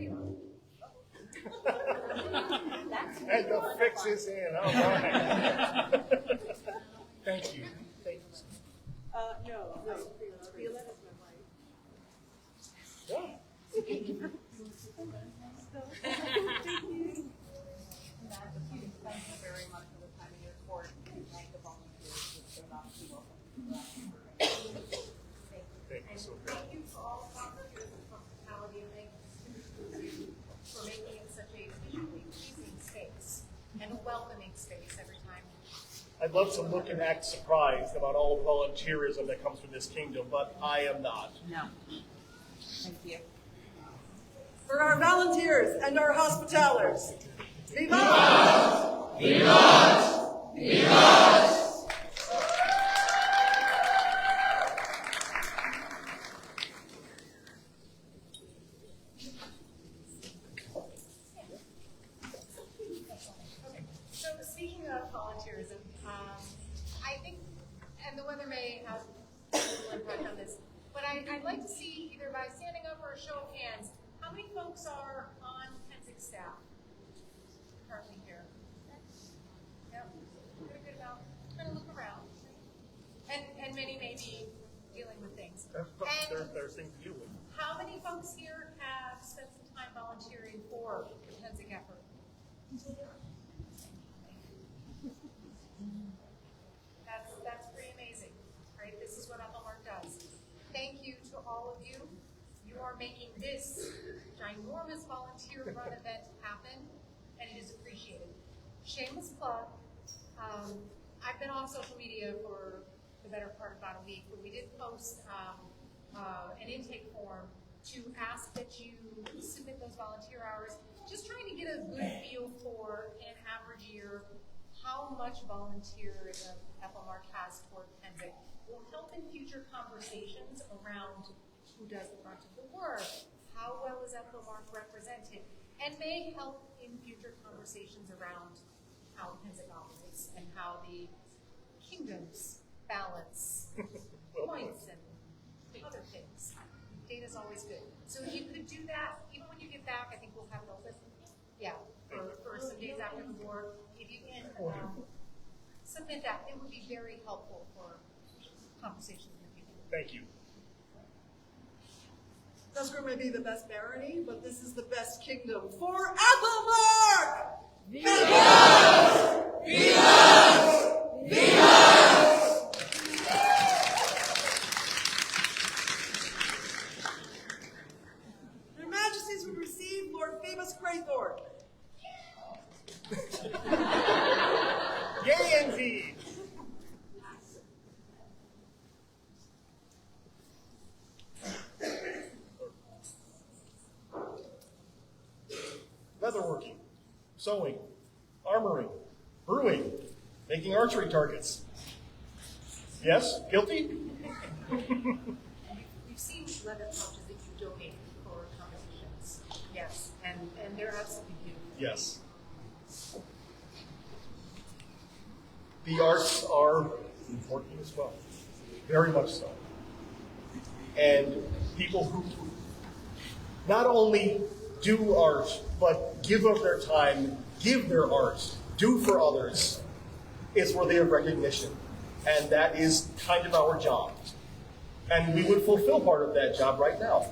you are. And the fix is in. All right. Thank you. Thank you. No, Violetta's my wife. Yeah. Thank you very much for the time of your court and thank the volunteers who showed up to welcome you. Thank you so much. Thank you for all volunteers and hospitality and thank you for making it such a visually pleasing space and a welcoming space every time. I'd love to look and act surprised about all the volunteerism that comes from this kingdom, but I am not. No. Thank you. For our volunteers and our hospitalers. Viva! Vivat! Vivat! Okay, so speaking of volunteerism, I think, and the weather may have a little impact on this, but I'd like to see either by standing up or a show of hands, how many folks are on Pennsic staff currently here? Yep, good amount. Kind of look around, and many may be dealing with things. There's things to do with. How many folks here have spent some time volunteering for the Pennsic effort? That's pretty amazing, right? This is what Aethelmearc does. Thank you to all of you. You are making this ginormous volunteer run event happen, and it is appreciated. Shameless plug. I've been on social media for the better part of about a week, but we did post an intake form to ask that you submit those volunteer hours, just trying to get a good feel for an average year how much volunteerism Aethelmearc has toward Pennsic will help in future conversations around who does the brunt of the work, how well is Aethelmearc represented, and may help in future conversations around how Pennsic operates and how the kingdoms balance points and other things. Data's always good. So if you could do that, even when you get back, I think we'll have it open. Yeah, for some days after the war. If you can submit that, it would be very helpful for conversations in the future. Thank you. Dusker may be the best barony, but this is the best kingdom for Aethelmearc! Vivat! Vivat! Vivat! Your Majesties would receive Lord Famous Greythorn. Yay, indeed. Leatherworking, sewing, armoring, brewing, making archery targets. Yes, guilty? We've seen leather pouches that you donate for competitions. Yes, and they're absolutely beautiful. Yes. The arts are important as well, very much so. And people who not only do art, but give of their time, give their art, do for others, is worthy of recognition. And that is kind of our job. And we would fulfill part of that job right now.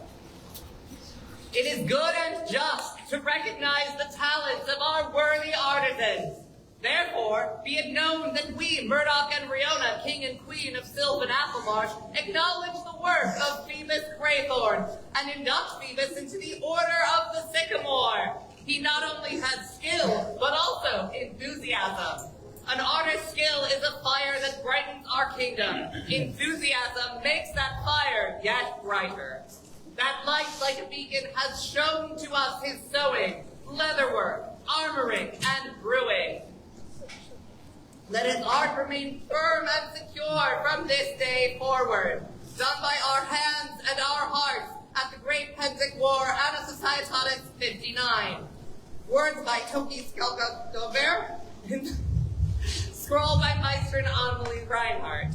It is good and just to recognize the talents of our worthy artisans. Therefore, be it known that we, Murdoch and Riona, King and Queen of Sylvan Aethelmearc, acknowledge the work of Phoebus Greythorn and induct Phoebus into the Order of the Sycamore. He not only has skill, but also enthusiasm. An artist's skill is a fire that brightens our kingdom. Enthusiasm makes that fire yet brighter. That light, like a beacon, has shown to us his sewing, leatherwork, armoring, and brewing. Let his art remain firm and secure from this day forward, done by our hands and our hearts at the Great Pennsic War Anna Societatis 59. Words by Toki Skelka Dover, scroll by Meister and Annemalie Reinhardt.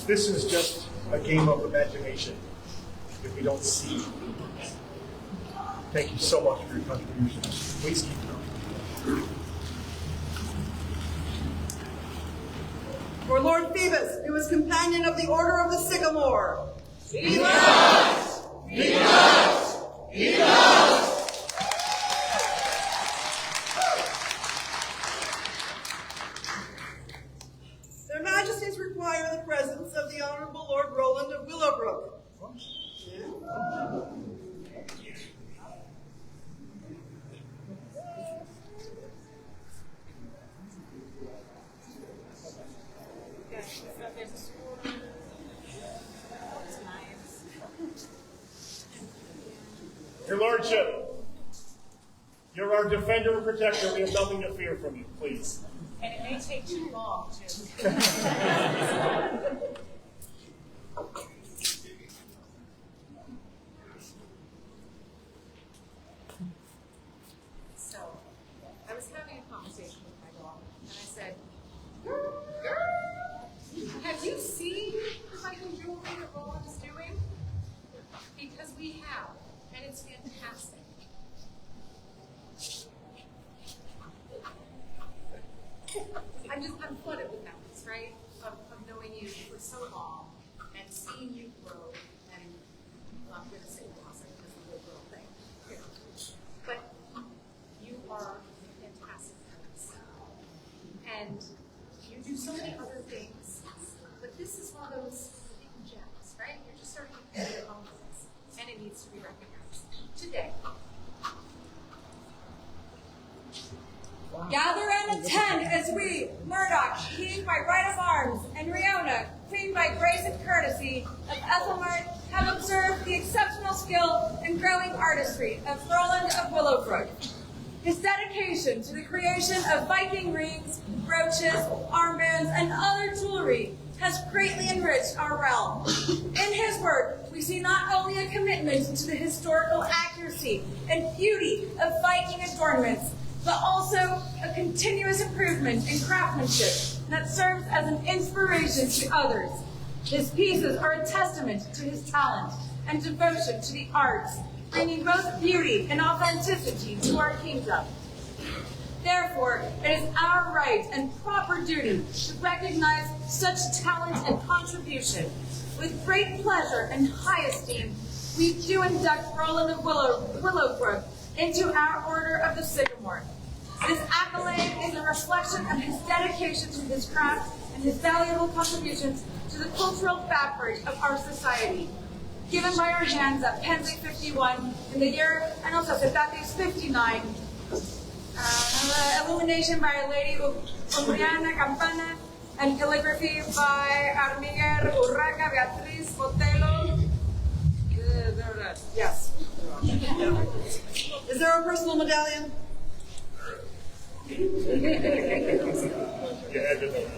this is just a game of imagination if we don't see. Thank you so much for your contributions. Please keep going. For Lord Phoebus, newest companion of the Order of the Sycamore. Phoebus! Phoebus! Phoebus! Their Majesties require the presence of the Honorable Lord Roland of Willowbrook. Your Lordship, you're our defender and protector. We have nothing to fear from you, please. And it may take too long, too. So, I was having a conversation with my dog, and I said, have you seen the Viking jewelry that Roland is doing? Because we have, and it's fantastic. I'm flooded with memories, right? Of knowing you for so long and seeing you grow, and I'm going to say blossom because the little girl thing. You know. But you are fantastic artist. And you do so many other things, but this is one of those hidden gems, right? You're just starting to pay your own things, and it needs to be recognized today. Gather and attend as we, Murdoch, king by right of arms, and Riona, queen by grace and courtesy, of Aethelmearc, have observed the exceptional skill and growing artistry of Roland of Willowbrook. His dedication to the creation of Viking rings, brooches, armbands, and other jewelry has greatly enriched our realm. In his work, we see not only a commitment to the historical accuracy and beauty of Viking adornments, but also a continuous improvement in craftsmanship that serves as an inspiration to others. His pieces are a testament to his talent and devotion to the arts, bringing both beauty and authenticity to our kingdom. Therefore, it is our right and proper duty to recognize such talent and contribution. With great pleasure and high esteem, we do induct Roland of Willowbrook into our Order of the Sycamore. This accolade is a reflection of his dedication to his craft and his valuable contributions to the cultural fabric of our society. Given by our hands at Pennsic 51 in the year, and also Cetatis 59, illumination by Lady Umbriana Campana, and calligraphy by Armiguer Urraca Beatriz Botelo. Yes. Is there a personal medallion? You had to know that.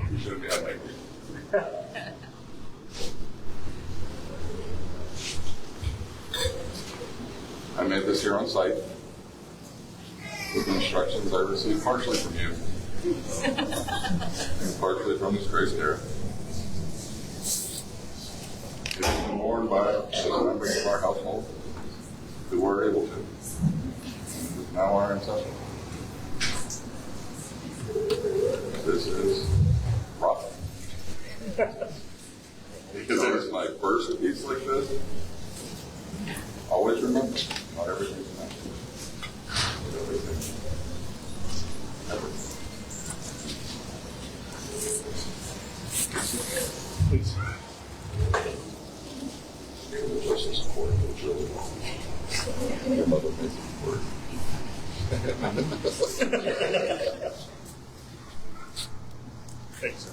You shouldn't be having I made this here on site with the instructions I received partially from you and partially from His Grace Darrett. It has been worn by the members of our household who were able to. It is now our intention. This is profit. Because it is my first piece like this. Always remember, not everything's meant. But everything. Everything. Please. Just support the children. Your mother made it work. Thanks, sir.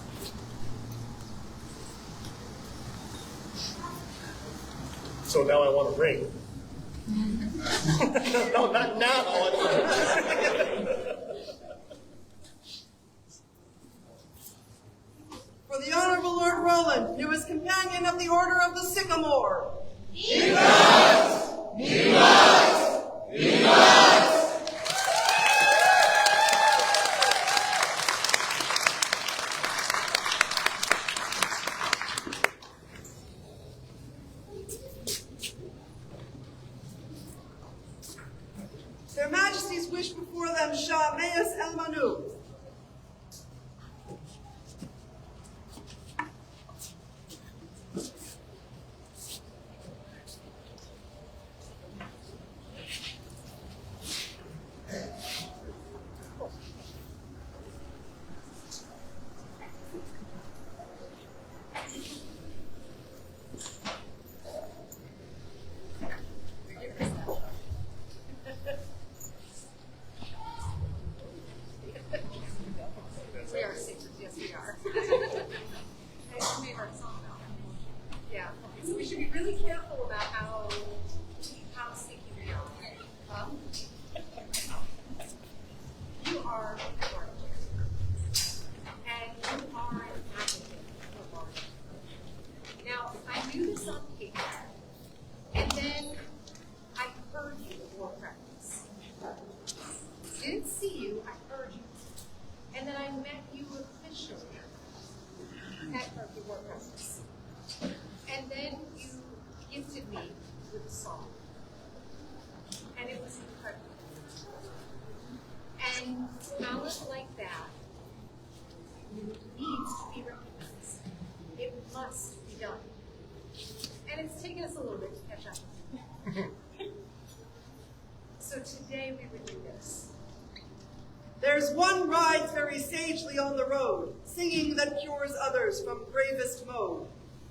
So now I want a ring. No, not now. For the Honorable Lord Roland, newest companion of the Order of the Sycamore. Their Majesties wish before them Shah Mayas El Manu. We are secret, yes we are. I made our song now. Yeah, okay, so we should be really careful about how sneaky we are. You are gorgeous. And you are an advocate for art. Now, I knew this on paper, and then I heard you at war practice. Didn't see you, I heard you. And then I met you officially at Rugby War Practice. And then you gifted me with a song. And it was incredible. And talent like that needs to be recognized. It must be done. And it's taken us a little bit to catch up. So today we renew this. There's one rides very sagely on the road, singing that cures others from gravest moan.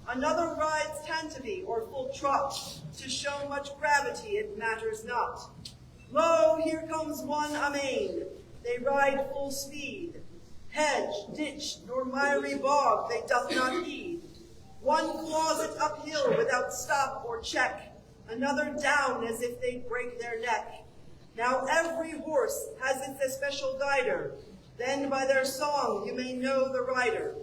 Another rides tantivy or full trot, to show much gravity it matters not. Lo, here comes one amain, they ride full speed. Hedge, ditch, nor miry bog they doth not heed. One closet uphill without stop or check, another down as if they'd break their neck. Now every horse has its especial guider, then by their song you may know the rider.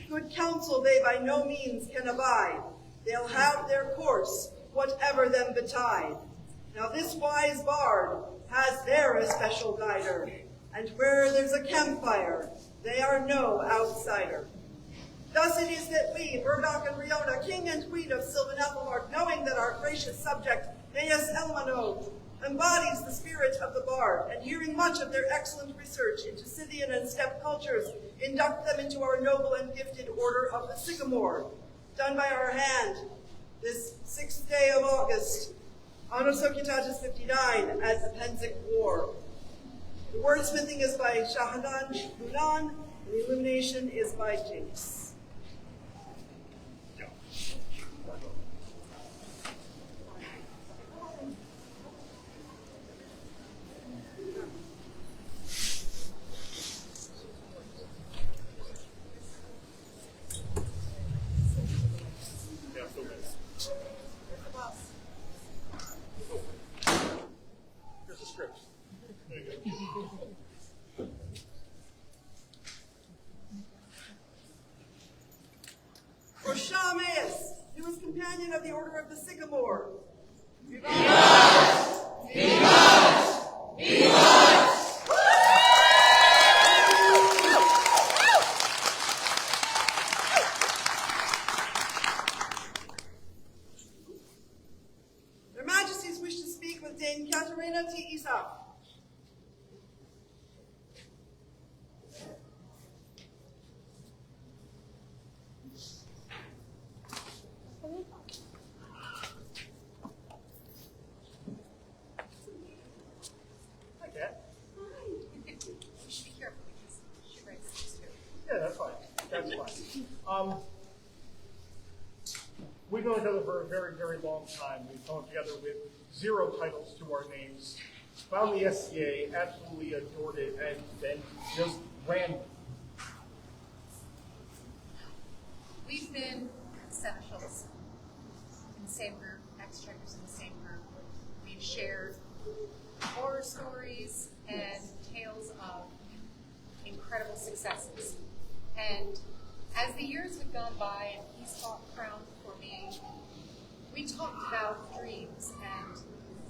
Good counsel they by no means can abide, they'll have their course, whatever them betide. Now this wise bard has their especial guider, and where there's a campfire, they are no outsider. Thus it is that we, Murdoch and Riona, king and queen of Sylvan Aethelmearc, knowing that our gracious subject, Mayas Elmano, embodies the spirit of the bard, and hearing much of their excellent research into Scythian and steppe cultures, induct them into our noble and gifted Order of the Sycamore, done by our hand this 6th day of August, Anno Societatis 59, at the Pennsic War. The wordsmithing is by Shahanan Lunan, and the illumination is by James. Here's the script. There you go. For Shah Mayas, newest companion of the Order of the Sycamore. Their Majesties wish to speak with Dame Katerina T. Isa. Hi, Kat. We should be careful because she writes things too. Yeah, that's fine. That's fine. We've known each other for a very, very long time. We've come together with 0 titles to our names, found the SCA, absolutely adored it, and then just ran. We've been seneschals in the same group, exchequers in the same group. We've shared horror stories and tales of incredible successes. And as the years had gone by and he's fought crowned for me, we talked about dreams and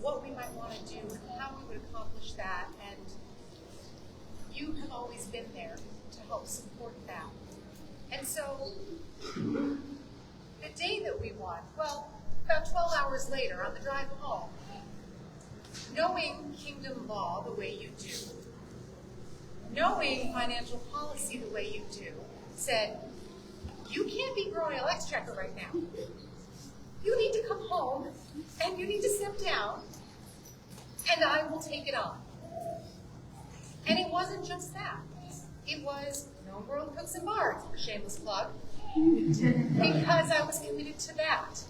what we might want to do and how we would accomplish that. And you have always been there to help support that. And so the day that we won, well, about 12 hours later on the drive home, knowing kingdom law the way you do, knowing financial policy the way you do, said, you can't be growing an exchequer right now. You need to come home and you need to sit down and I will take it on. And it wasn't just that. It was no world cooks and bards, shameless plug, because I was committed to that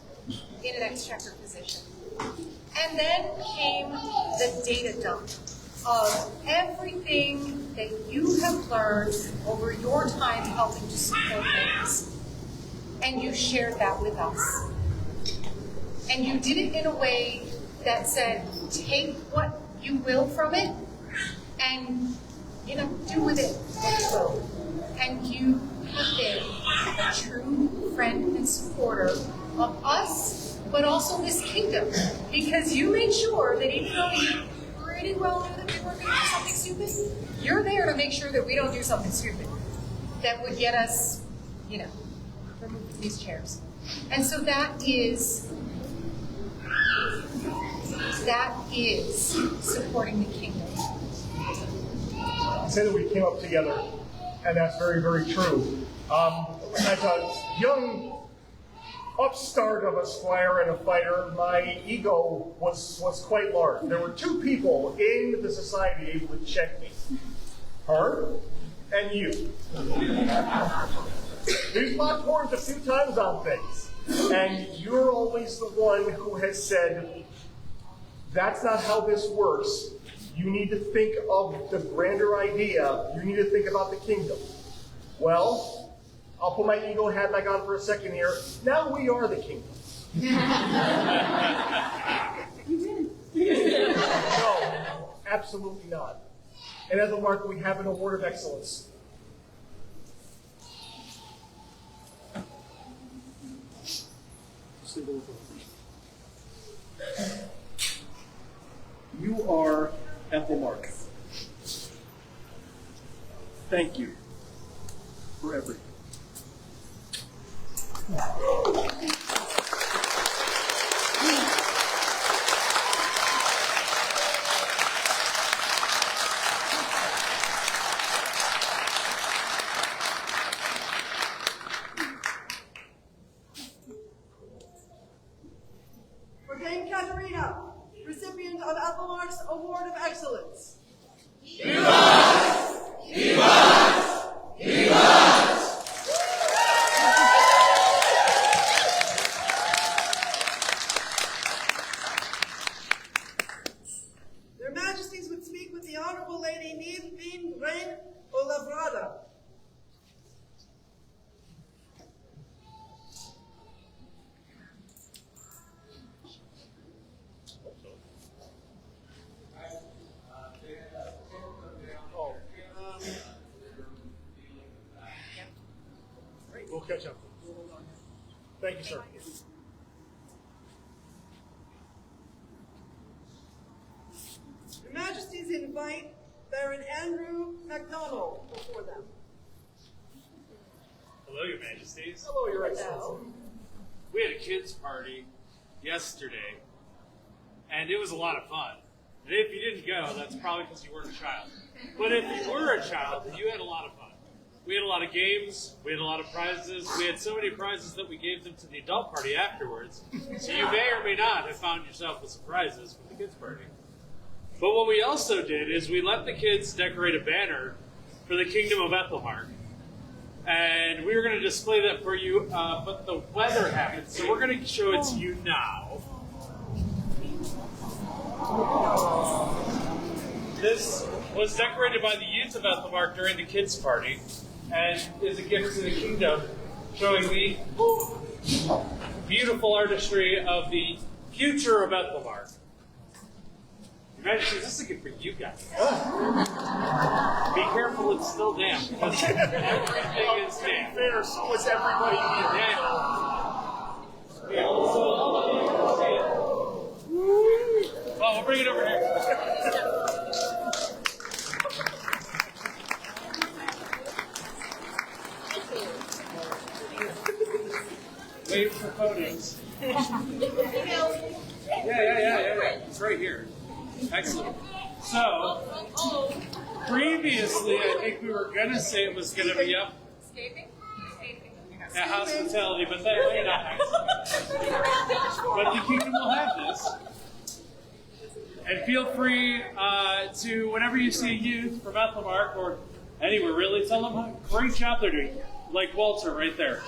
in an exchequer position. And then came the data dump of everything that you have learned over your time helping to support things. And you shared that with us. And you did it in a way that said, take what you will from it and, do with it what you will. And you have been a true friend and supporter of us, but also this kingdom, because you made sure that even though you pretty well knew that we weren't going to do something stupid, you're there to make sure that we don't do something stupid that would get us, removed from these chairs. And so that is supporting the kingdom. I say that we came up together, and that's very, very true. As a young upstart of a squire and a fighter, my ego was quite large. There were two people in the society able to check me. Her and you. We've locked horns a few times on things, and you're always the one who has said, that's not how this works. You need to think of the grander idea. You need to think about the kingdom. Well, I'll put my ego hat back on for a second here. Now we are the kingdom. No, absolutely not. And as a mark, we have an award of excellence. You are Aethelmearc. Thank you for everything. For Dame Katerina, recipient of Aethelmearc's Award of Excellence. Their Majesties would speak with the Honorable Lady Neve Bean Rein Olavrada. We'll catch up. Thank you, sir. Your Majesties invite Baron Andrew MacDonald before them. Hello, Your Majesties. Hello, Your Excellency. We had a kids' party yesterday, and it was a lot of fun. And if you didn't go, that's probably because you weren't a child. But if you were a child, then you had a lot of fun. We had a lot of games, we had a lot of prizes. We had so many prizes that we gave them to the adult party afterwards. So you may or may not have found yourself with some prizes from the kids' party. But what we also did is we let the kids decorate a banner for the Kingdom of Aethelmearc. And we were going to display that for you, but the weather happened, so we're going to show it to you now. This was decorated by the youth of Aethelmearc during the kids' party, and is a gift to the kingdom, showing the beautiful artistry of the future of Aethelmearc. Majesty, this is good for you guys. Be careful, it's still damp. Because everything is damp. Fair, so is everybody here. Yeah. Oh, we'll bring it over here. Wait for photos. Yeah. It's right here. Excellent. So, previously, I think we were going to say it was going to be up at hospitality, but that may not happen. But the kingdom will have this. And feel free to, whenever you see a youth from Aethelmearc or anywhere really, tell them how great job they're doing. Like Walter right there.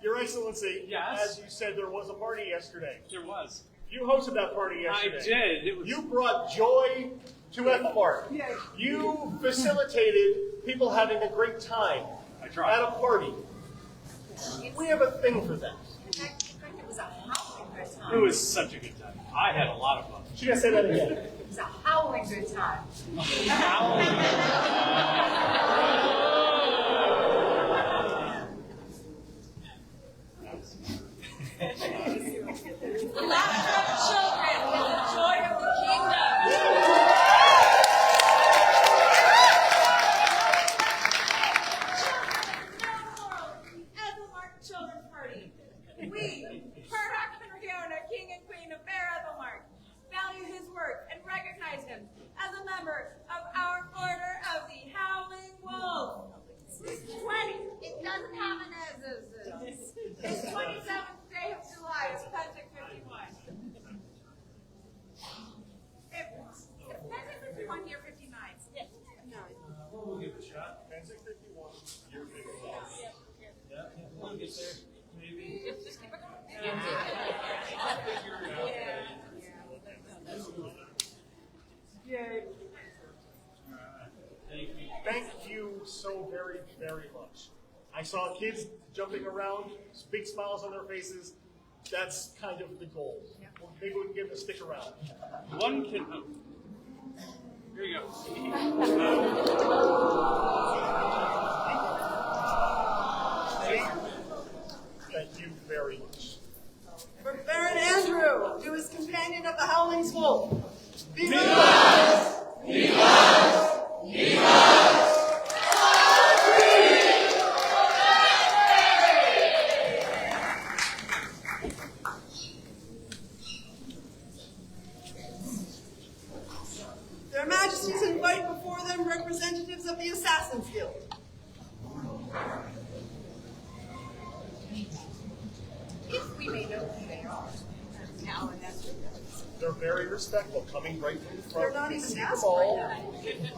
Your Excellency, yes? As you said, there was a party yesterday. There was. You hosted that party yesterday. I did. It was... You brought joy to Aethelmearc. You facilitated people having a great time at a party. We have a thing for that. It was a howling good time. It was such a good time. I had a lot of fun. She got to say that again. It was a howling good time. It's 27th day of July, it's Pennsic 51. If Pennsic 51, year 59. We'll give it a shot. Pennsic 51, year 51. Yeah, we'll get there. Maybe. Just keep it going. Yay. Thank you so very, very much. I saw kids jumping around, big smiles on their faces. That's kind of the goal. Maybe we can get them to stick around. One can hope. Here you go. Thank you very much. For Baron Andrew, to his companion of the Howling Wolf. Vivat! Vivat! Vivat! Their Majesties invite before them representatives of the Assassin's Guild. If we may know who they are. They're very respectful, coming right from the front. They're not You even see them asked all. right now.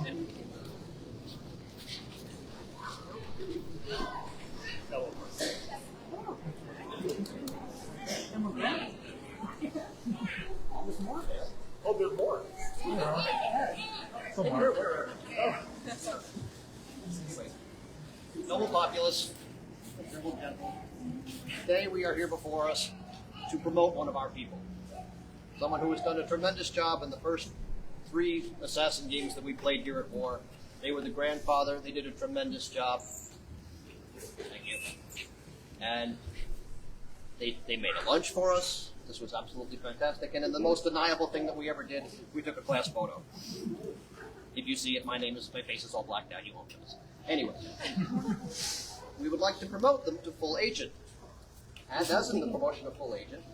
Oh, there's more. Noble populace, today we are here before us to promote one of our people. Someone who has done a tremendous job in the first 3 assassin games that we played here at War. They were the grandfather, they did a tremendous job. Thank you. And they made a lunch for us. This was absolutely fantastic. And then the most deniable thing that we ever did, we took a class photo. If you see it, my face is all blacked out, you won't notice. Anyway, we would like to promote them to full agent. And as in the promotion of full agent,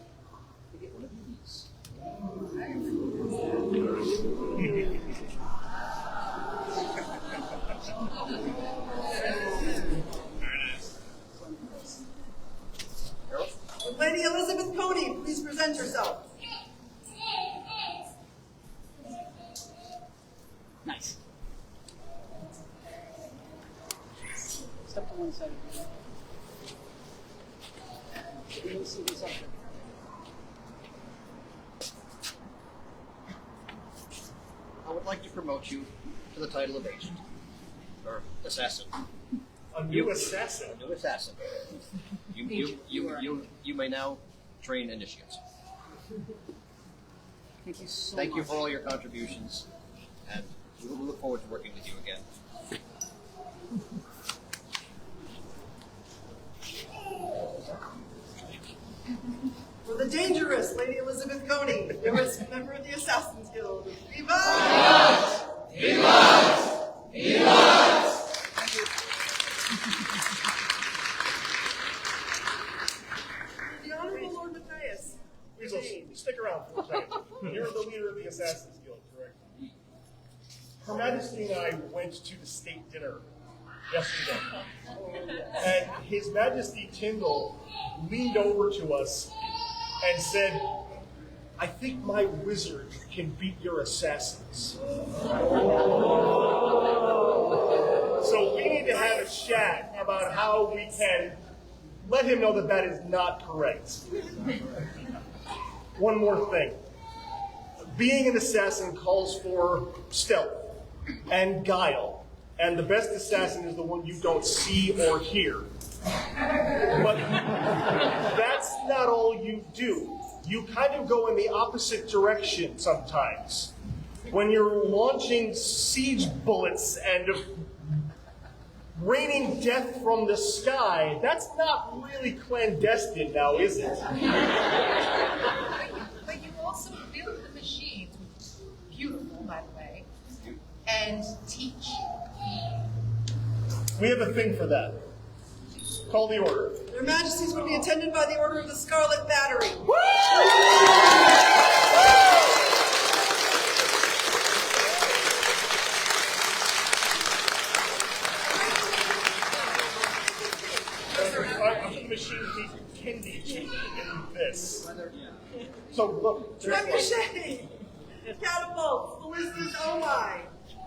we get one of these. Lady Elizabeth Coney, please present yourself. Nice. Step to one side. We'll see what's up there. I would like to promote you to the title of agent, or assassin. A new assassin. A new assassin. You may now train initiates. Thank you so Thank you much. for all your contributions, and we look forward to working with you again. For the dangerous Lady Elizabeth Coney, newest member of the Assassin's Guild. Viva! The Honorable Lord Matthias. Weasel, stick around for a second. You're the leader of the Assassin's Guild, correct? Her Majesty and I went to the state dinner yesterday. And His Majesty Tyndall leaned over to us and said, I think my wizard can beat your assassins. So we need to have a chat about how we can let him know that that is not correct. One more thing. Being an assassin calls for stealth and guile, and the best assassin is the one you don't see or hear. But that's not all you do. You kind of go in the opposite direction sometimes. When you're launching siege bullets and raining death from the sky, that's not really clandestine now, is it? But you also build the machines, which is beautiful, by the way, and teach. We have a thing for that. Call the order. Their Majesties will be attended by the Order of the Scarlet Battery. I'm the machine needs candy in this. So look, Trebuchet, catapults, ballistas, oh my,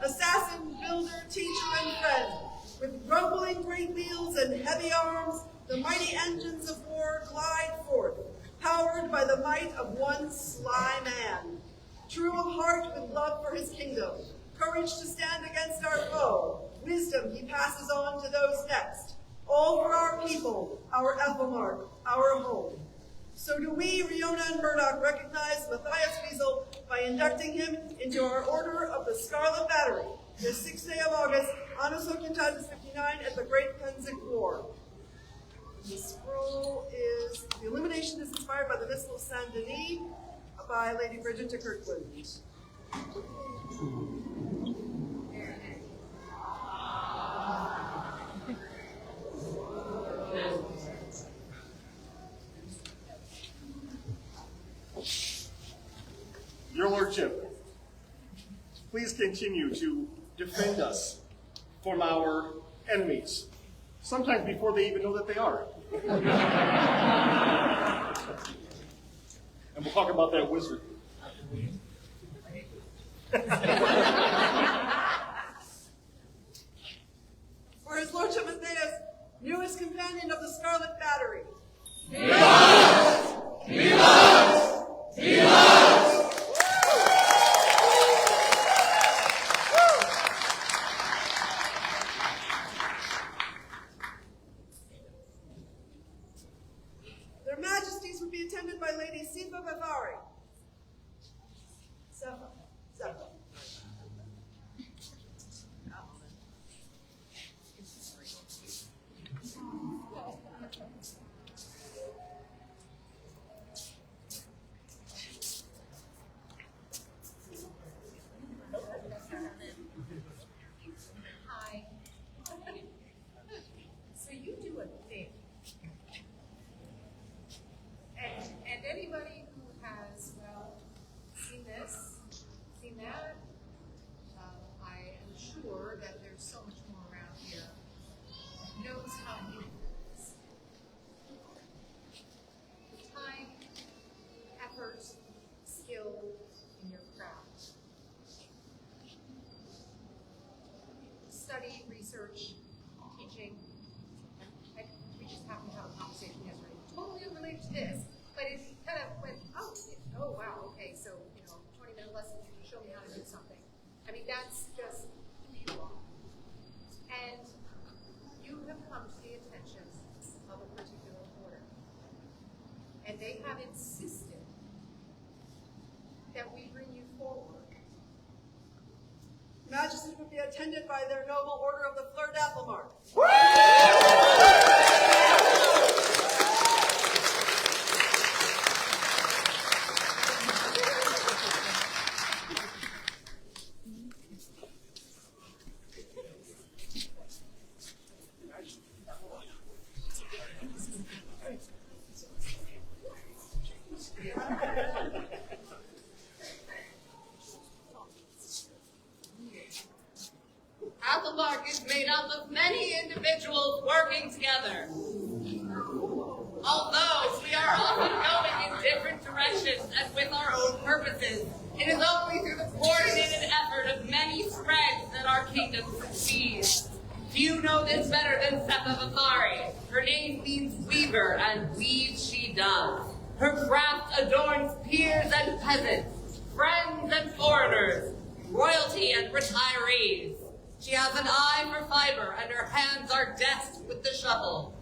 assassin, builder, teacher, and friend. With rumbling great wheels and heavy arms, the mighty engines of war glide forth, powered by the might of one sly man. True of heart with love for his kingdom, courage to stand against our foe, wisdom he passes on to those next. All for our people, our Aethelmearc, our home. So do we, Riona and Murdoch, recognize Matthias Weasel by inducting him into our Order of the Scarlet Battery, this 6th day of August, Anno Societatis 59 at the Great Pennsic War. The scroll is, the illumination is inspired by the Missal of Saint Denis by Lady Bridget de Kirkland. Your Lordship, please continue to defend us from our enemies, sometimes before they even know that they are. And we'll talk about that wizard. For his Lordship Matthias, newest companion of the Scarlet Battery. Their Majesties would be attended by Lady Sifa Bavari. Sefa. Hi. So you do a thing. And anybody who has, well, seen this, seen that, I am sure that there's so much more around here, knows how you do this. Time, effort, skill in your craft. Study, research, teaching. We just happened to have a conversation yesterday, totally unrelated to this, but it kind of went, oh wow, okay, so, 20-minute lesson, you show me how to do something. I mean, that's just who you are. And you have and they have insisted that we bring you forward. Majesty would be attended by their noble order of the Fleur d'Aethelmearc. Aethelmearc is made up of many individuals working together. Although we are often going in different directions and with our own purposes, it is only through the coordinated effort of many threads that our kingdom succeeds. Few know this better than Seth of Athari. Her name means weaver, and weave she does. Her craft adorns peers and peasants, friends and foreigners, royalty and retirees. She has an eye for fiber, and her hands are deft with the shovel.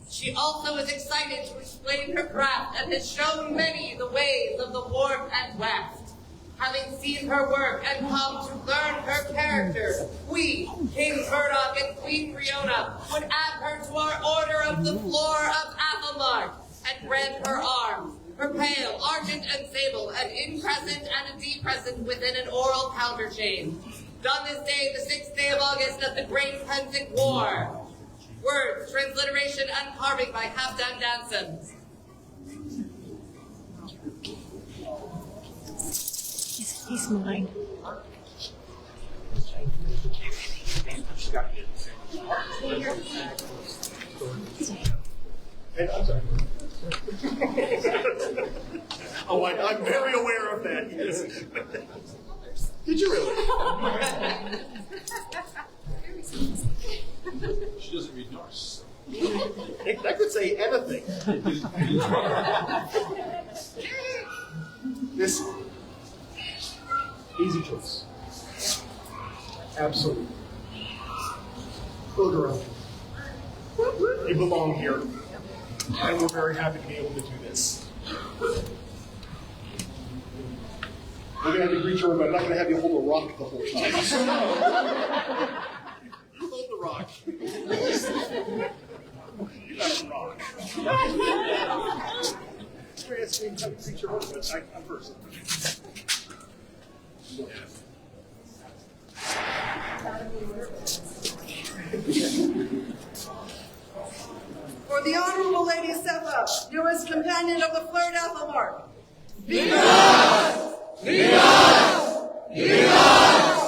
She also is excited to explain her craft and has shown many the ways of the warp and weft. Having seen her work and come to learn her character, we, King Murdoch and Queen Riona, would add her to our order of the floor of Aethelmearc and grant her arms, her pale, argent and sable, an in-crescent and a decrescent within an oral counterchain. Done this day, the 6th day of August, at the Great Pennsic War. Words, transliteration, and carving by Halfdan Danson. He's mine. And I'm sorry. Oh, I'm very aware of that, yes. Did you really? She doesn't read Norse. I could say anything. This easy choice. Absolutely. Bergeron. You belong here. And we're very happy to be able to do this. We're going to have to greet you, but I'm not going to have you hold a rock the whole time. You hold the rock. You got a rock. You're asking me to greet your husband. I'm first. For the Honorable Lady Sepha, newest companion of the Fleur d'Aethelmearc. Viva! Viva! Viva!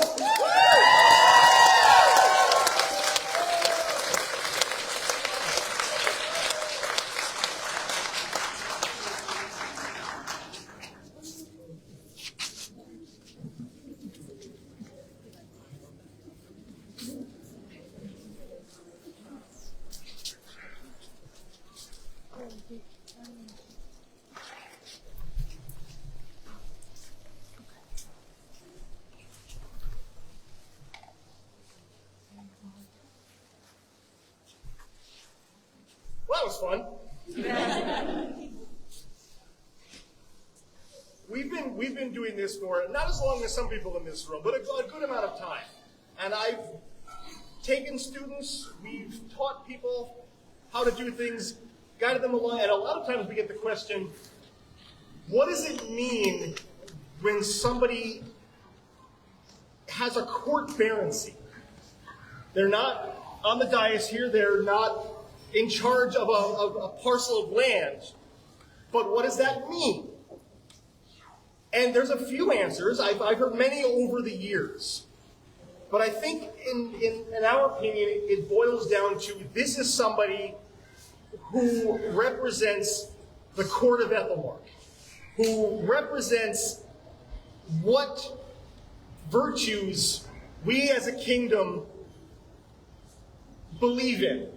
Well, that was fun. We've been doing this for not as long as some people in this room, but a good amount of time. And I've taken students, we've taught people how to do things, guided them along, and a lot of times we get the question, what does it mean when somebody has a court baroncy? They're not on the dais here, they're not in charge of a parcel of land. But what does that mean? And there's a few answers. I've heard many over the years. But I think in our opinion, it boils down to this is somebody who represents the court of Aethelmearc, who represents what virtues we as a kingdom believe in.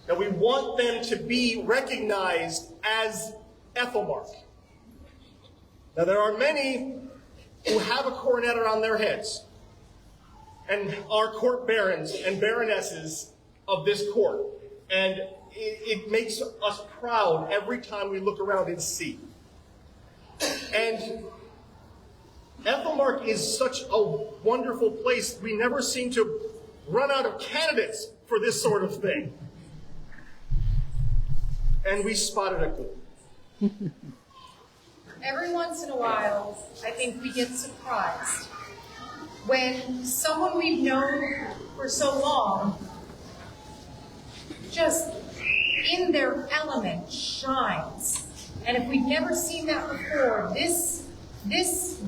That we want them to be recognized as Aethelmearc. Now there are many who have a coronet around their heads and are court barons and baronesses of this court. And it makes us proud every time we look around and see. And Aethelmearc is such a wonderful place. We never seem to run out of candidates for this sort of thing. And we spotted a good. Every once in a while, I think we get surprised when someone we've known for so long, just in their element, shines. And if we've never seen that before, this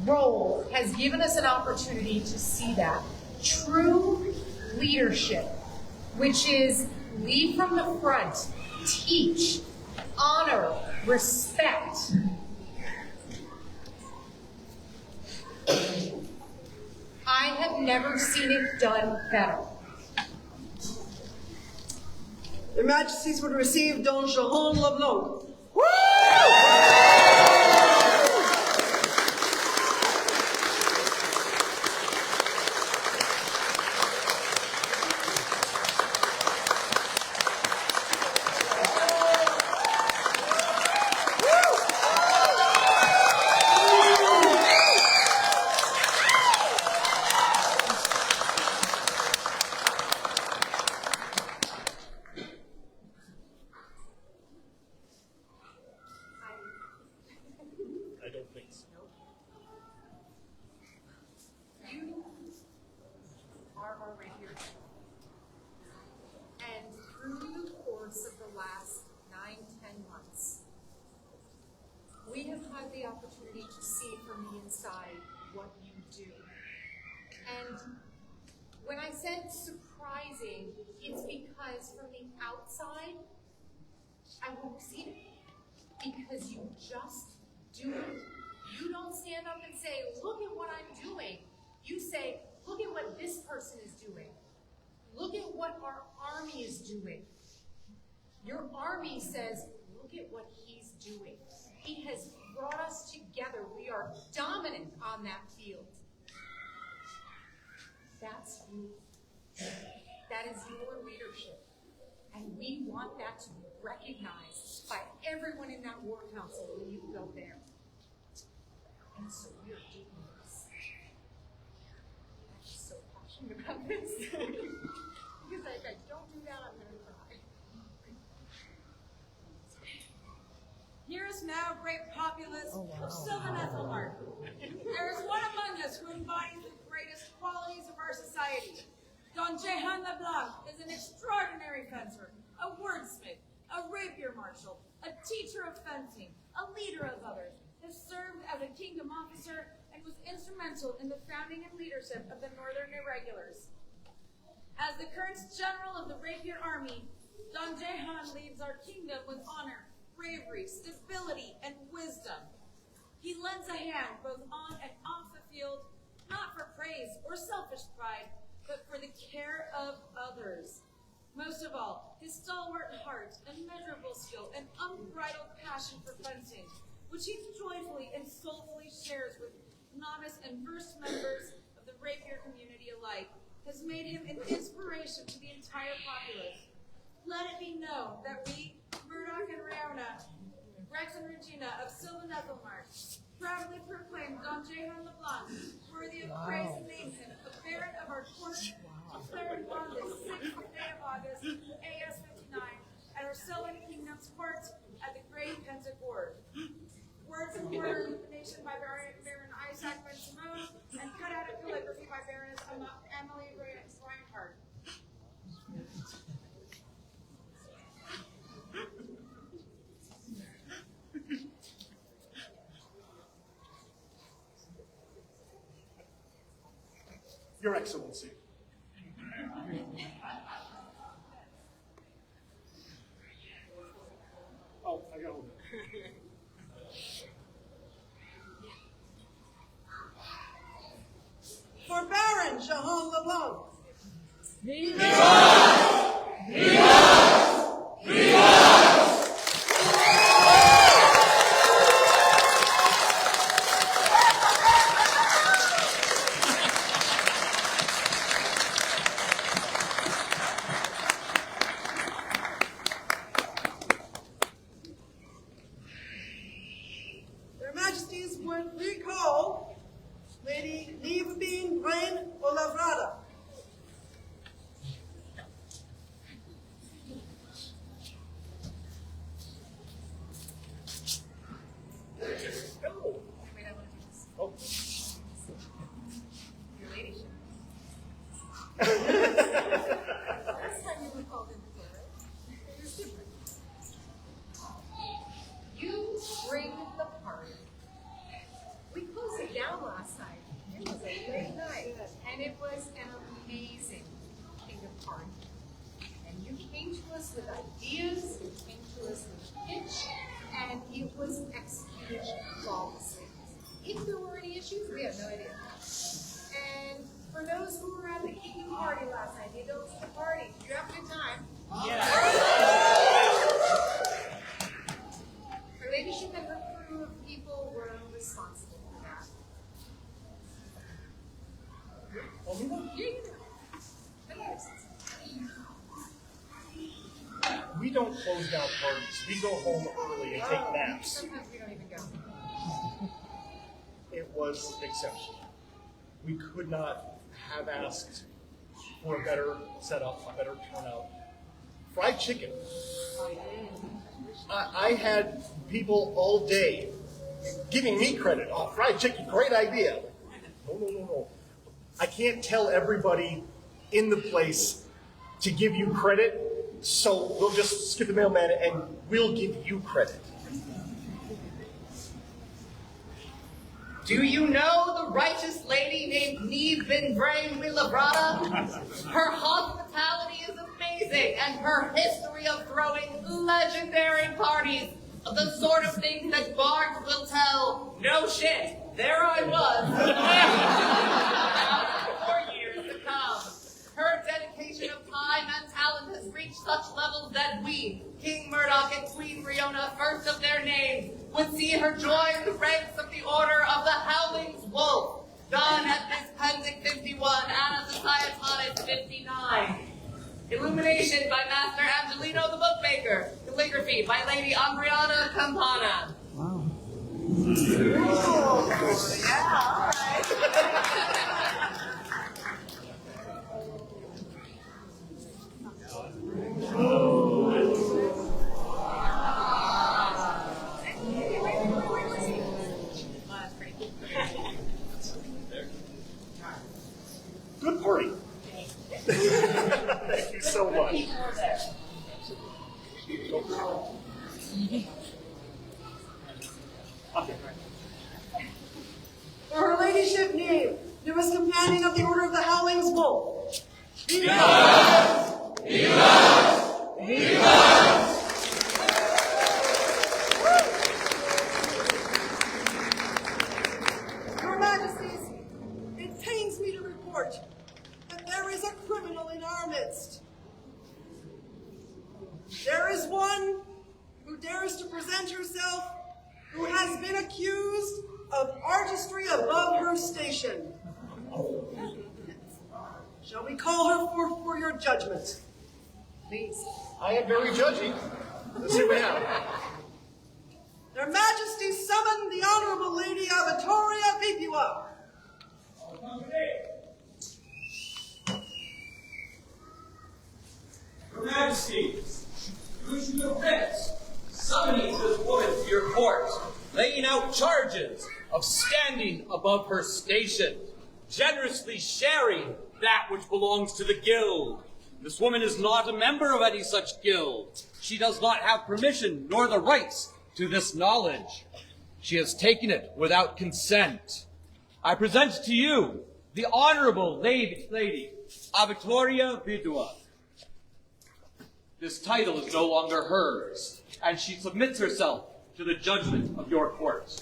role has given us an opportunity to see that. True leadership, which is lead from the front, teach, honor, respect. I have never seen it done better. Your Majesties would receive Don Jahon Leblanc. I don't think so. You are our rapier. And through the course of the last 9-10 months, we have had the opportunity to see from the inside what you do. And when I said surprising, it's because from the outside, I won't see it. Because you just do it. You don't stand up and say, look at what I'm doing. You say, look at what this person is doing. Look at what our army is doing. Your army says, look at what he's doing. He has brought us together. We are dominant on that field. That's you. That is your leadership. And we want that to be recognized by everyone in that war council when you go there. And so we're doing this. I'm so passionate about this. Because if I don't do that, I'm going to cry. Here is now great populace of Sylvan Aethelmearc. There is one among us who embodies the greatest qualities of our society. Don Jehan Leblanc is an extraordinary fencer, a wordsmith, a rapier marshal, a teacher of fencing, a leader of others, has served as a kingdom officer, and was instrumental in the founding and leadership of the Northern Irregulars. As the current general of the Rapier Army, Don Jehan leads our kingdom with honor, bravery, stability, and wisdom. He lends a hand both on and off the field, not for praise or selfish pride, but for the care of others. Most of all, his stalwart heart, immeasurable skill, and unbridled passion for fencing, which he joyfully and soulfully shares with novice and versed members of the rapier community alike, has made him an inspiration to the entire populace. Let it be known that we, Murdoch and Riona, Rex and Regina of Sylvan Aethelmearc, proudly proclaim Don Jehan Leblanc worthy of praise and name him the Baron of our court, declared on this 6th day of August, AS 59, at our Sylvan Kingdom's court at the Great Pennsic Ward. Words and order illumination by Baron Isaac Ben Simone, and cut out of calligraphy by Baroness Emily Reinhardt. Your Excellency. Oh, I got one. For Baron Jahon Leblanc. with ideas, it came to us with pitch, and it was executed flawlessly. If there were any issues, we have no idea. And for those who were at the kicking party last night, the adults at the party, did you have a good time? Yeah. Her ladyship and her crew of people were responsible for that. Oh, we know. Yeah, you know. But yes. We don't close down parties. We go home early and take naps. Sometimes we don't even go. It was exceptional. We could not have asked for a better setup, a better turnout. Fried chicken. I had people all day giving me credit. Oh, fried chicken, great idea. No. I can't tell everybody in the place to give you credit, so we'll just skip the mailman and we'll give you credit. Do you know the righteous lady named Neve bin Brain Wilabrata? Her hospitality is amazing, and her history of throwing legendary parties, the sort of things that Bart will tell. No shit, there I was. 4 years to come. Her dedication of time and talent has reached such levels that we, King Murdoch and Queen Riona, first of their names, would see her join the ranks of the Order of the Howling Wolf, done at this Pennsic 51 and as a Diatonis 59. Illumination by Master Angelino the Bookmaker. Calligraphy by Lady Ambriana Campana. Wow. Oh, yeah, all right. Good party. Thank you so much. Okay. For her ladyship Neve, newest companion of the Order of the Howling Wolf. Your Majesties, it pains me to report that there is a criminal in our midst. There is one who dares to present herself, who has been accused of artistry above her station. Shall we call her forth for your judgment? Please. I am very judgy. Let's see what happens. Their Majesties summon the Honorable Lady Vittoria Vipua. Your Majesty, you should offense summoning this woman to your court, laying out charges of standing above her station, generously sharing that which belongs to the guild. This woman is not a member of any such guild. She does not have permission nor the rights to this knowledge. She has taken it without consent. I present to you the Honorable Lady Vittoria Vipua. This title is no longer hers, and she submits herself to the judgment of your court.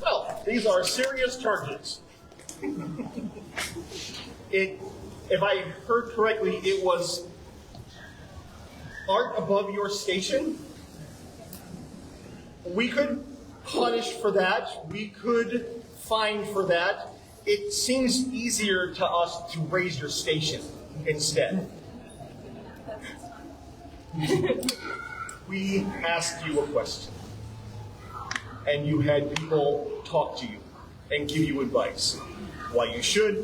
Well, these are serious charges. If I heard correctly, it was art above your station. We could punish for that. We could fine for that. It seems easier to us to raise your station instead. We asked you a question, and you had people talk to you and give you advice. Why you should,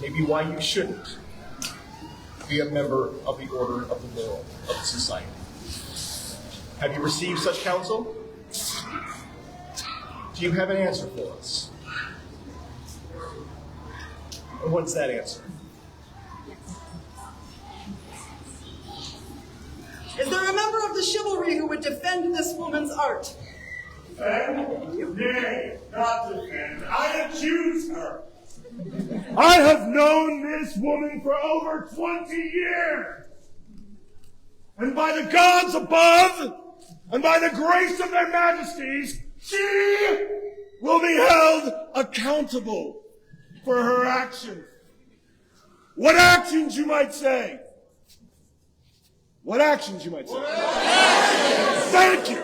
maybe why you shouldn't be a member of the order of the world, of the society. Have you received such counsel? Do you have an answer for us? And what's that answer? Is there a member of the chivalry who would defend this woman's art? Defend? Nay, not defend. I accuse her. I have known this woman for over 20 years. And by the gods above, and by the grace of their majesties, she will be held accountable for her actions. What actions, you might say? What actions, you might say? Thank you.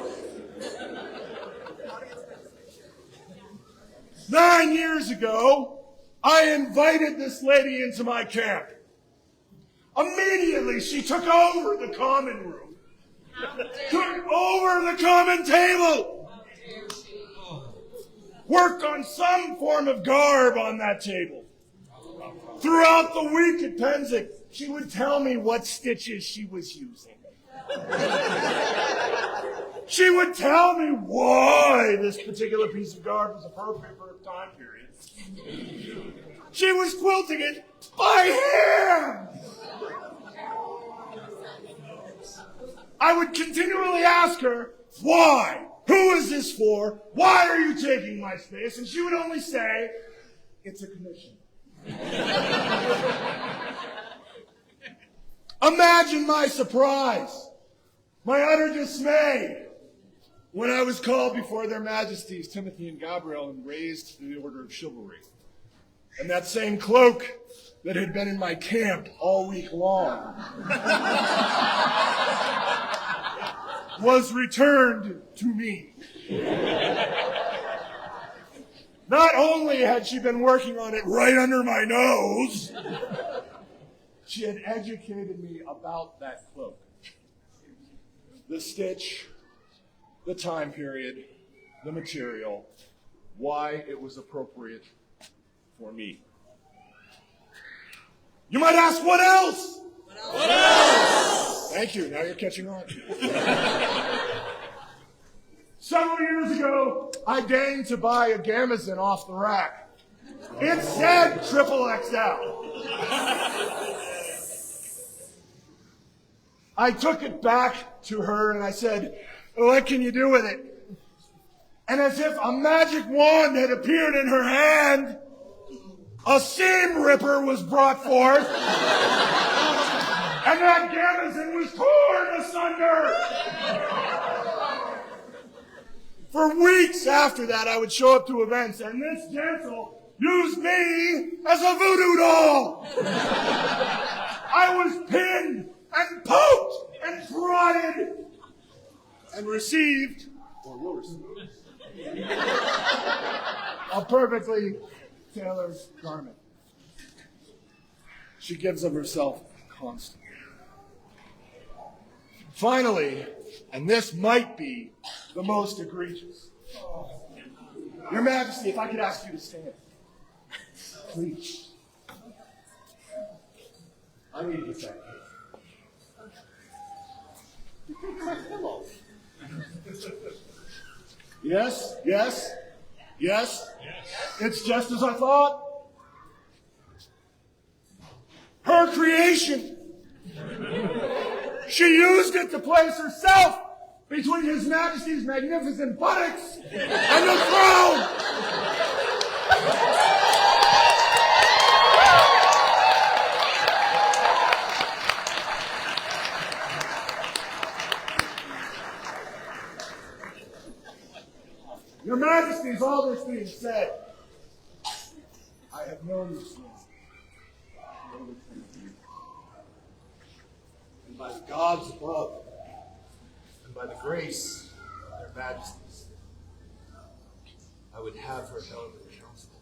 9 years ago, I invited this lady into my camp. Immediately, she took over the common room, took over the common table, worked on some form of garb on that table. Throughout the week at Pennsic, she would tell me what stitches she was using. She would tell me why this particular piece of garb was appropriate for a time period. She was quilting it by hand. I would continually ask her, why? Who is this for? Why are you taking my space? And she would only say, it's a commission. Imagine my surprise, my utter dismay, when I was called before their majesties, Timothy and Gabriel, and raised to the order of chivalry. And that same cloak that had been in my camp all week long was returned to me. Not only had she been working on it right under my nose, she had educated me about that cloak. The stitch, the time period, the material, why it was appropriate for me. You might ask, what else? What else? Thank you. Now you're catching on. Several years ago, I deigned to buy a gamazine off the rack. It said XXL. I took it back to her and I said, what can you do with it? And as if a magic wand had appeared in her hand, a seam ripper was brought forth, and that gamazine was torn asunder. For weeks after that, I would show up to events, and this gentle used me as a voodoo doll. I was pinned and poked and prodded and received, or will receive, a perfectly tailored garment. She gives of herself constantly. Finally, and this might be the most egregious. Your Majesty, if I could ask you to stand. Please. I need to get that pillow. Yes, yes, yes. It's just as I thought. Her creation. She used it to place herself between His Majesty's magnificent buttocks and the throne. Your Majesties, all this being said, I have known this man for over 20 years. And by the gods above, and by the grace of their majesties, I would have her held accountable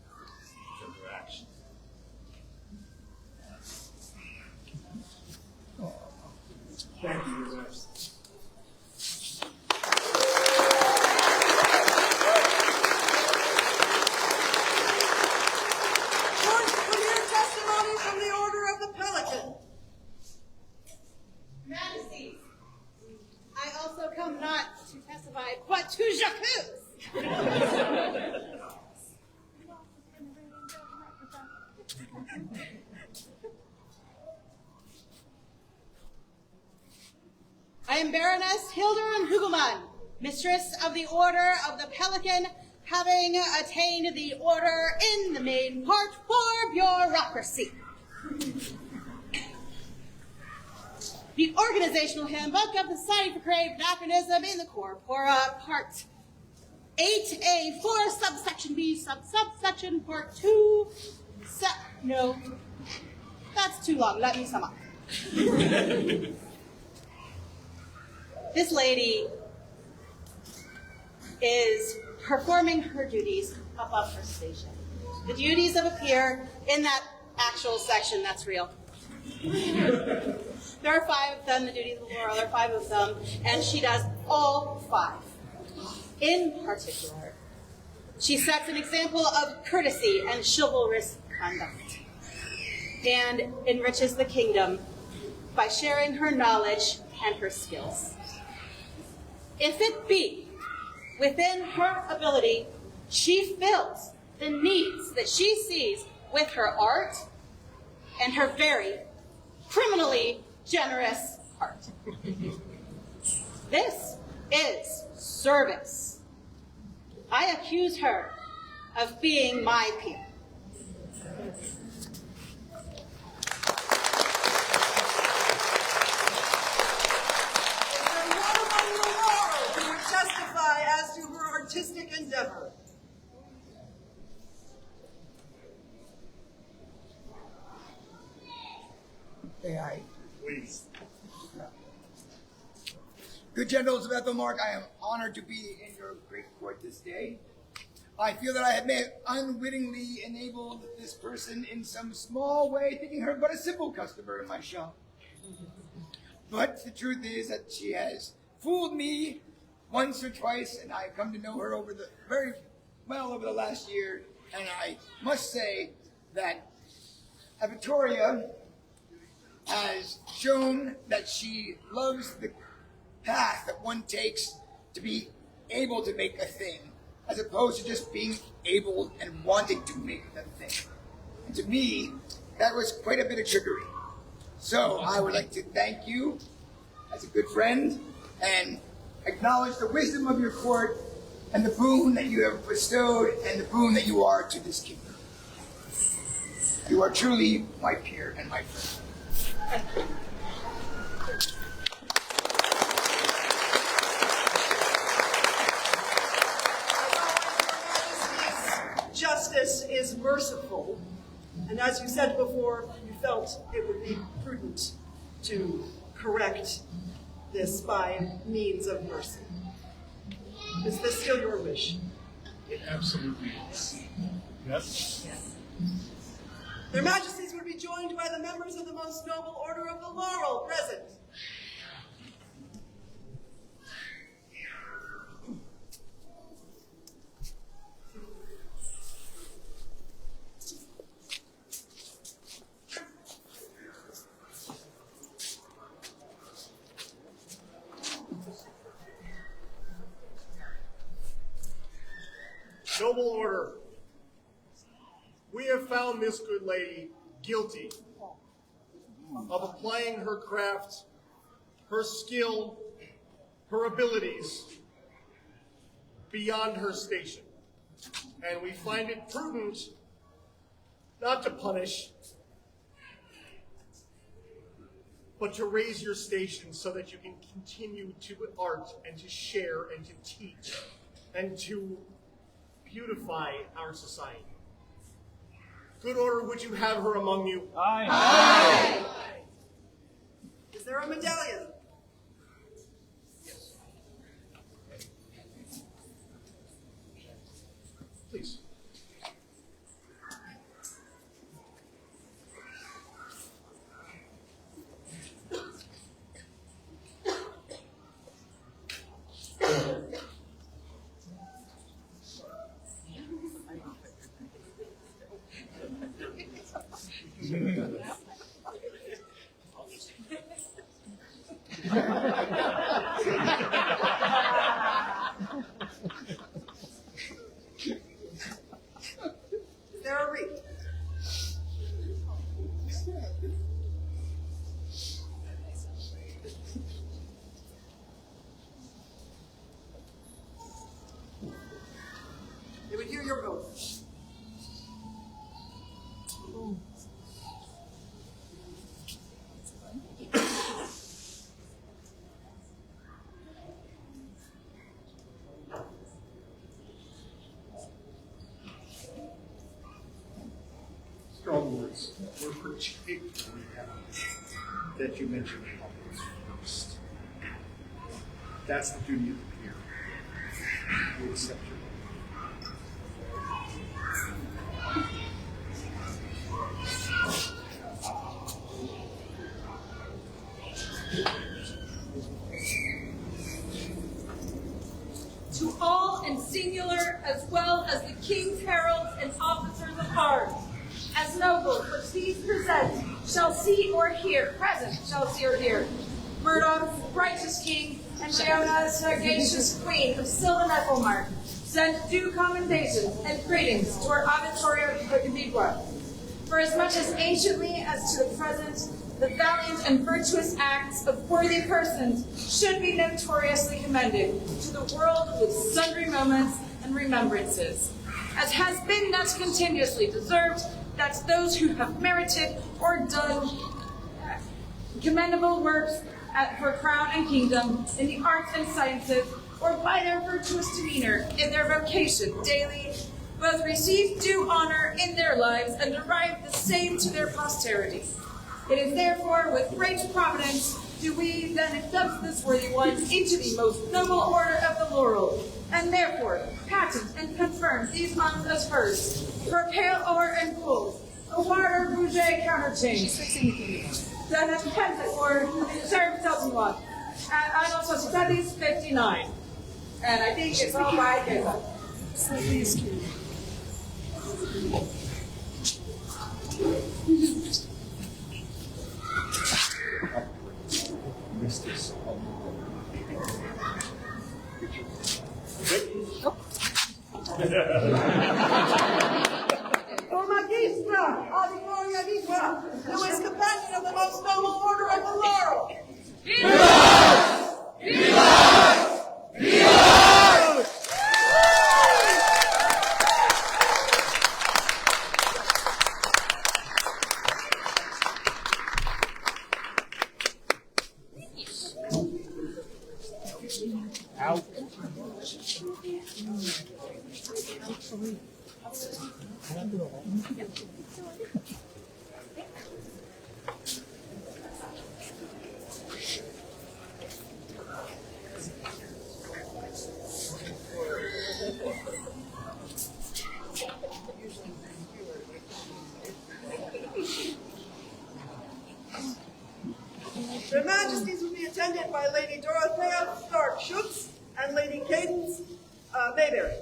for her actions. Thank you, Your Majesty. But to j'accuse. I am Baroness Hilderim Hugelmann, Mistress of the Order of the Pelican, having attained the order in the main part for bureaucracy. The Organizational Handbook of the Society for Creative Anachronism in the Corpora, Part 8A, 4, subsection B, subsection Part 2, no, that's too long. Let me sum up. This lady is performing her duties above her station. The duties of a peer in that actual section, that's real. There are 5 of them, the duties of the laurel, there are 5 of them, and she does all 5. In particular, she sets an example of courtesy and chivalrous conduct, and enriches the kingdom by sharing her knowledge and her skills. If it be within her ability, she fills the needs that she sees with her art and her very criminally generous heart. This is service. I accuse her of being my peer. Testify as to her artistic endeavor. May I? Please. Good generals of Aethelmearc, I am honored to be in your great court this day. I feel that I have unwittingly enabled this person in some small way, thinking her but a simple customer in my shop. But the truth is that she has fooled me once or twice, and I've come to know her very well over the last year, and I must say that Victoria has shown that she loves the path that one takes to be able to make a thing, as opposed to just being able and wanting to make a thing. And to me, that was quite a bit of trickery. So I would like to thank you as a good friend and acknowledge the wisdom of your court and the boon that you have bestowed and the boon that you are to this kingdom. You are truly my peer and my friend. Justice is merciful, and as you said before, you felt it would be prudent to correct this by means of mercy. Is this still your wish? It absolutely is. Yes? Yes. Their Majesties would be joined by the members of the most noble order of the laurel present. Noble order, we have found this good lady guilty of applying her craft, her skill, her abilities beyond her station. And we find it prudent not to punish, but to raise your station so that you can continue to art and to share and to teach and to beautify our society. Good order, would you have her among you? Aye. Aye. Is there a medallion? Yes. Please. Is there a wreath? They would hear your vote. words were particularly happy that you mentioned public first. That's the duty of the peer. You accept your To all and singular, as well as the king's heralds and officers of arms, as nobles which these present shall see or hear, present shall see or hear, Murdoch, righteous king, and Leona, sagacious queen of Sylvan Aethelmearc, send due commendations and greetings to our auditorio of the cathedral. For as much as anciently as to the present, the valiant and virtuous acts of worthy persons should be notoriously commended to the world with sundry moments and remembrances, as has been thus continuously deserved, that those who have merited or done commendable works for crown and kingdom in the arts and sciences, or by their virtuous demeanor in their vocation daily, both receive due honor in their lives and derive the same to their posterity. It is therefore with great providence do we then accept this worthy one into the most noble order of the laurel, and therefore patent and confirm these arms as hers, for pale ore and gold, a water bouget counterchain, then at Pennsic or Sheriff Aethelmearc, and I also studies 59. And I think it's all by Gaza. O Magistra, Auditoria Vitra, who is companion of the most noble order of the laurel. Their Majesties will be attended by Lady Dorothea Stark-Schutz and Lady Cadence Mayberry.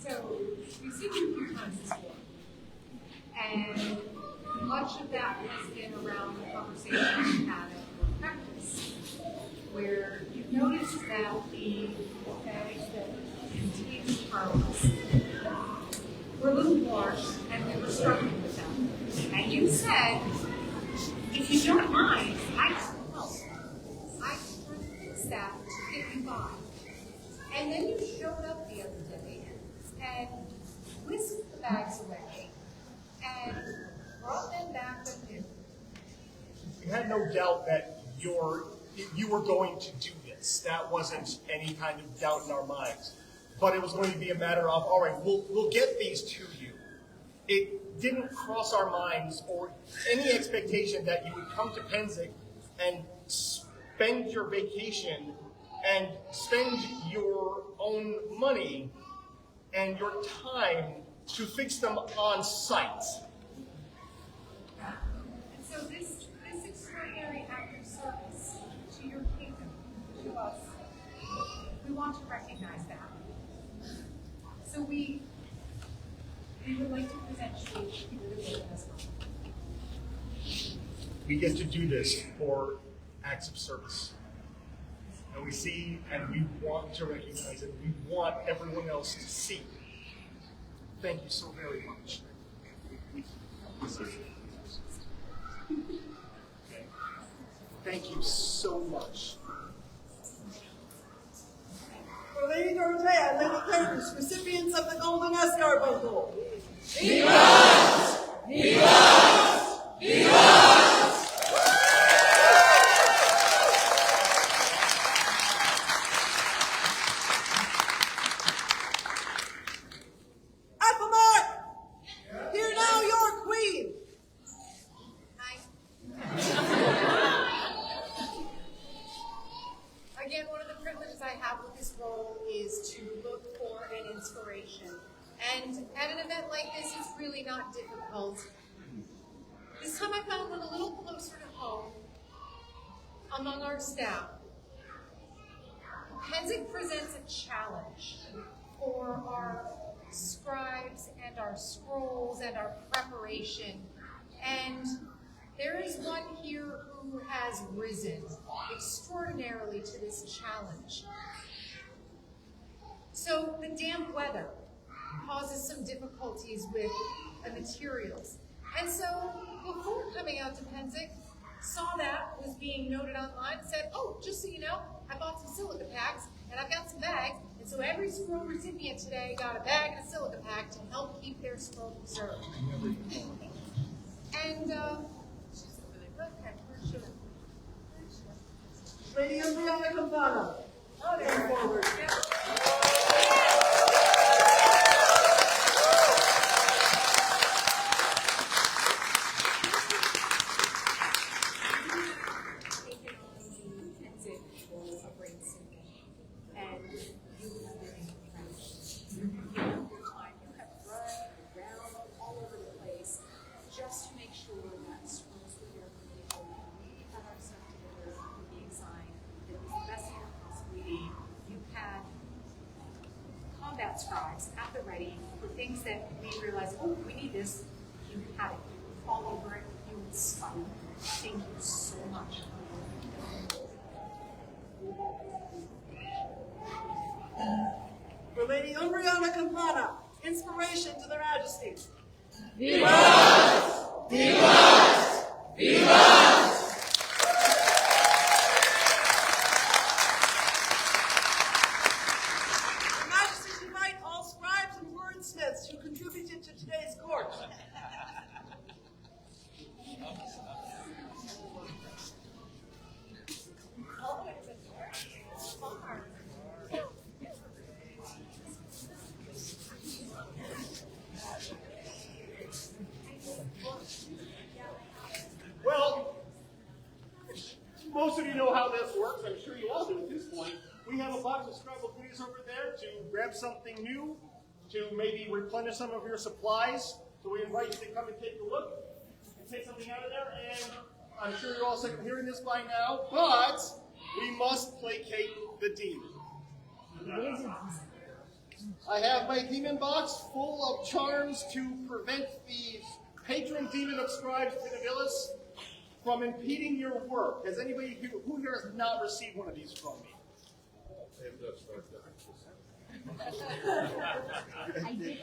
So, we've seen you a few times before, and much of that has been around the conversation we had at your practice, where you've noticed that the bags that contain pearls were a little harsh, and we were struggling with them. And you said, if you don't mind, I can help. I can fix that if you buy. And then you showed up the other day and whisked the bags away and brought them back with you. We had no doubt that you were going to do this. That wasn't any kind of doubt in our minds. But it was going to be a matter of, all right, we'll get these to you. It didn't cross our minds or any expectation that you would come to Pennsic and spend your vacation and spend your own money and your time to fix them on site. And so this extraordinary act of service to your kingdom, to us, we want to recognize that. So we would like to present you with a ribbon as well. We get to do this for acts of service. And we see and we want to recognize it. We want everyone else to see. Thank you so very much. Thank you so much. For Lady Dorothea and Lady Cadence, recipients of the Golden Escar Bundle. Viva! not difficult. This time I found one a little closer to home among our staff. Pennsic presents a challenge for our scribes and our scrolls and our preparation. And there is one here who has risen extraordinarily to this challenge. So the damp weather causes some difficulties with the materials. And so before coming out to Pennsic, saw that was being noted online, said, oh, just so you know, I bought some silica packs and I've got some bags. And so every scroll recipient today got a bag and a silica pack to help keep their scroll preserved. And, okay, where's she? Lady Umbriana Campana. Oh, there. Come forward. Scribes at the ready for things that we realized, oh, we need this. You had it all over it. You would stop. Thank you so much. For Lady Umbriana Campana, inspiration to their Majesties. Vivas! Vivas! Vivas! Who contributed to today's court. Well, most of you know how this works. I'm sure you all do at this point. We have a box of Scrabble goodies over there to grab something new, to maybe replenish some of your supplies. So we invite you to come and take a look and take something out of there. And I'm sure you're all sick of hearing this by now, but we must placate the demon. I have my demon box full of charms to prevent the patron demon of scribes Pinnavillis from impeding your work. Has anybody who here has not received one of these from me? I did.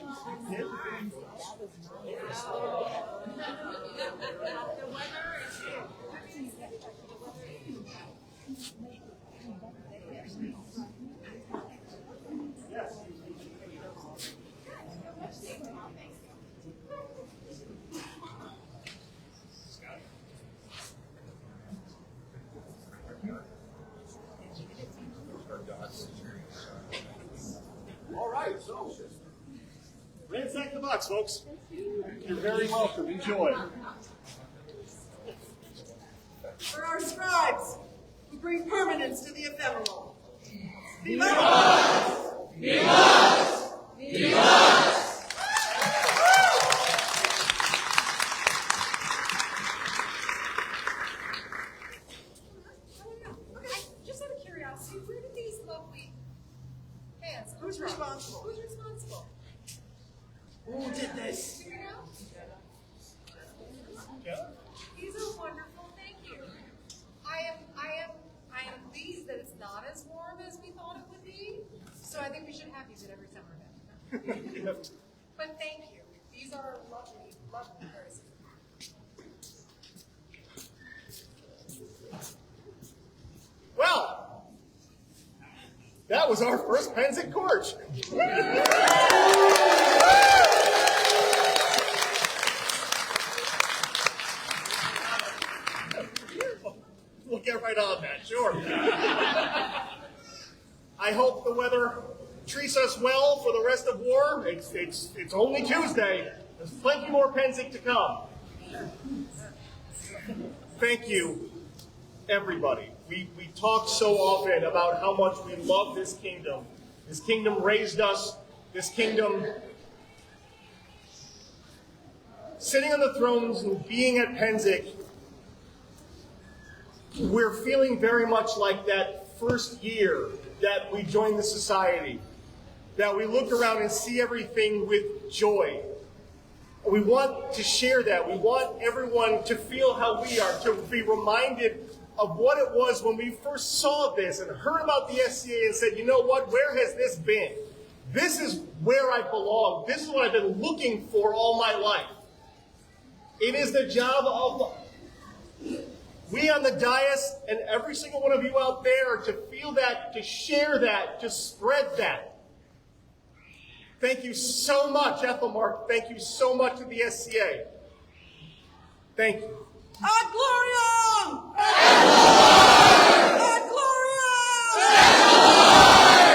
All right, so ransack the box, folks. You're very welcome. Enjoy. For our scribes, who bring permanence to the ephemeral. Vivas! Vivas! Vivas! Just out of curiosity, where did these lovely hands come Who's from? responsible? Who's responsible? Who did this? Do you know? These are wonderful. Thank you. I am pleased that it's not as warm as we thought it would be. So I think we should have these at every summer event. But thank you. These are lovely, lovely person. Well, that was our first Pennsic court. We'll get right on that, sure. I hope the weather treats us well for the rest of war. It's only Tuesday. There's plenty more Pennsic to come. Thank you, everybody. We talk so often about how much we love this kingdom. This kingdom raised us. This kingdom sitting on the thrones and being at Pennsic, we're feeling very much like that first year that we joined the society, that we look around and see everything with joy. We want to share that. We want everyone to feel how we are, to be reminded of what it was when we first saw this and heard about the SCA and said, you know what, where has this been? This is where I belong. This is what I've been looking for all my life. It is the job of we on the dais and every single one of you out there to feel that, to share that, to spread that. Thank you so much, Aethelmearc. Thank you so much to the SCA. Thank you. Ad gloriam! Ad gloriam!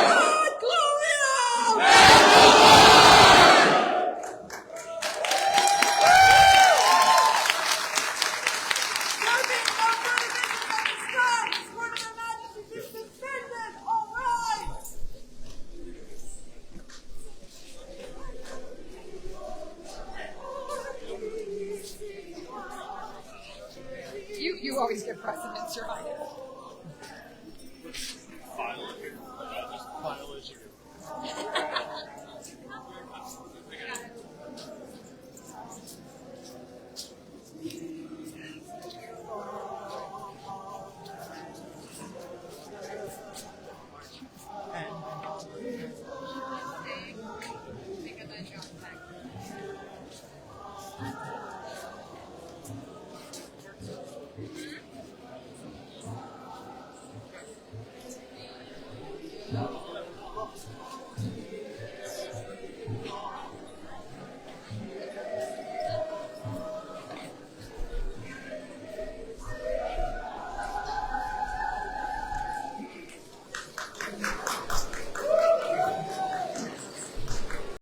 Ad gloriam! You always give precedence, Your Highness. File it here. Just file it here.